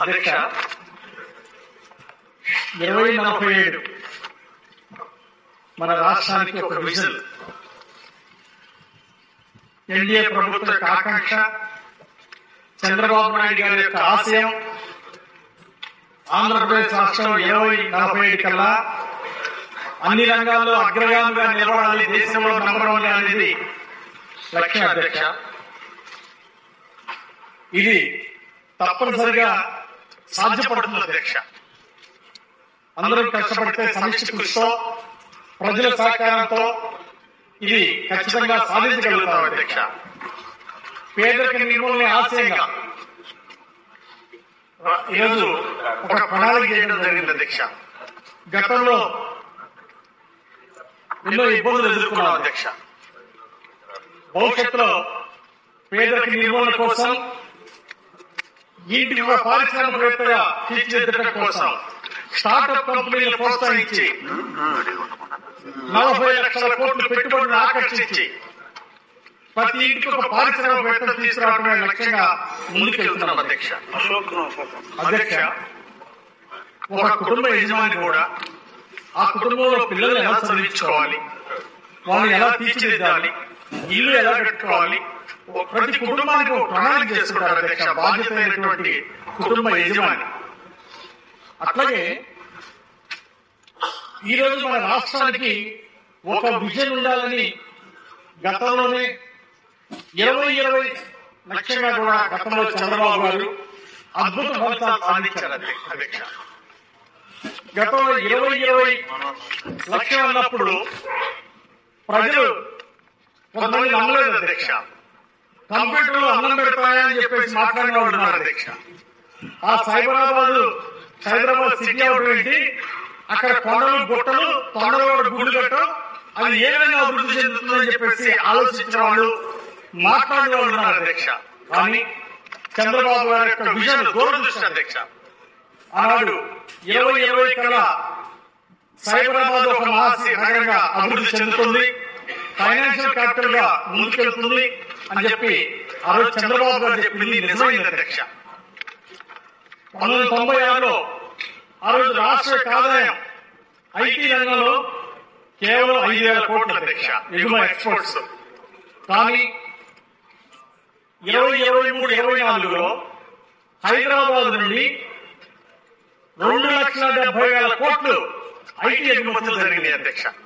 అధ్యక్ష 2047 మన రాష్ట్రానికి ఒక విజన్. ఎన్డీఏ ప్రభుత్వ యొక్క ఆకాంక్ష, చంద్రబాబు నాయుడు గారి యొక్క ఆశయం, ఆంధ్రప్రదేశ్ రాష్ట్రం 2047 కల్లా అన్ని రంగాల్లో అగ్రగామిగా నిలబడాలి, దేశంలో నంబర్ వన్ అనేది లక్ష్యం అధ్యక్ష. ఇది తప్పనిసరిగా సాధ్యపడుతుంది అధ్యక్ష. అందరూ కష్టపడితే సమిష్టి కృషితో ప్రజల సహకారంతో ఇది ఖచ్చితంగా సాధించగలుగుతాం అధ్యక్ష. పేదరిక నిర్మూలన ఆశయంగా ఈరోజు ఒక ప్రణాళిక చేయడం జరిగింది అధ్యక్ష. గతంలో ఎన్నో ఇబ్బందులు ఎదుర్కొన్నాం అధ్యక్ష. భవిష్యత్తులో పేదరిక నిర్మూలన కోసం, ఇంటికి ఒక పారిశ్రామికవేత్తగా తీర్చిదిద్దడం కోసం స్టార్టప్ కంపెనీలను ప్రోత్సహించి 40 లక్షల కోట్ల పెట్టుబడులను ఆకర్షించి ప్రతి ఇంటికి ఒక పారిశ్రామికవేత్తను తీసుకురావడమే లక్ష్యంగా ముందుకెళ్తున్నాం అధ్యక్ష. అధ్యక్ష, ఒక కుటుంబ యజమాని కూడా ఆ కుటుంబంలో పిల్లల్ని ఎలా చదివించుకోవాలి, వాళ్ళని ఎలా తీర్చిదిద్దాలి, ఇల్లు ఎలా కట్టుకోవాలి, ప్రతి కుటుంబానికి ఒక ప్రణాళిక చేసుకుంటారు అధ్యక్ష బాధ్యత అయినటువంటి కుటుంబ యజమాని. అట్లాగే ఈరోజు మన రాష్ట్రానికి ఒక విజన్ ఉండాలని గతంలోనే 2020 లక్ష్యంగా కూడా గతంలో చంద్రబాబు గారు అద్భుత ఫలితాలు సాధించారు అధ్యక్ష. గతంలో 2020 లక్ష్యం అన్నప్పుడు ప్రజలు కొంతమంది నమ్మలేదు అధ్యక్ష. కంప్యూటర్లో అన్నం పెడతాయని చెప్పేసి మాట్లాడిన వాళ్ళు ఉన్నారు అధ్యక్ష. ఆ సైబరాబాద్ సిటీ అవడం ఏంటి, అక్కడ కొండలు గుట్టలు, తొండలు గుడ్లు కట్టం, అది ఏ విధంగా అభివృద్ధి చెందుతుందని చెప్పేసి ఆలోచించిన వాళ్ళు, మాట్లాడిన వాళ్ళు ఉన్నారు అధ్యక్ష. కానీ చంద్రబాబు గారి యొక్క విజన్ దూరదృష్టి అధ్యక్ష. ఆనాడు 2020 కల్లా సైబరాబాద్ ఒక మహానగరంగా అభివృద్ధి చెందుతుంది, ఫైనాన్షియల్ క్యాపిటల్ గా ముందుకెళ్తుంది అని చెప్పి ఆ రోజు చంద్రబాబు గారు చెప్పింది నిజమైంది అధ్యక్ష. 1996లో ఆ రోజు రాష్ట్ర ఆదాయం ఐటీ రంగంలో కేవలం 5,000 కోట్ల అధ్యక్ష ఎగుమతి ఎక్స్పోర్ట్స్. కానీ 2023-24లో హైదరాబాద్ నుండి 2,70,000 కోట్లు ఐటీ ఎగుమతులు జరిగినాయి అధ్యక్ష.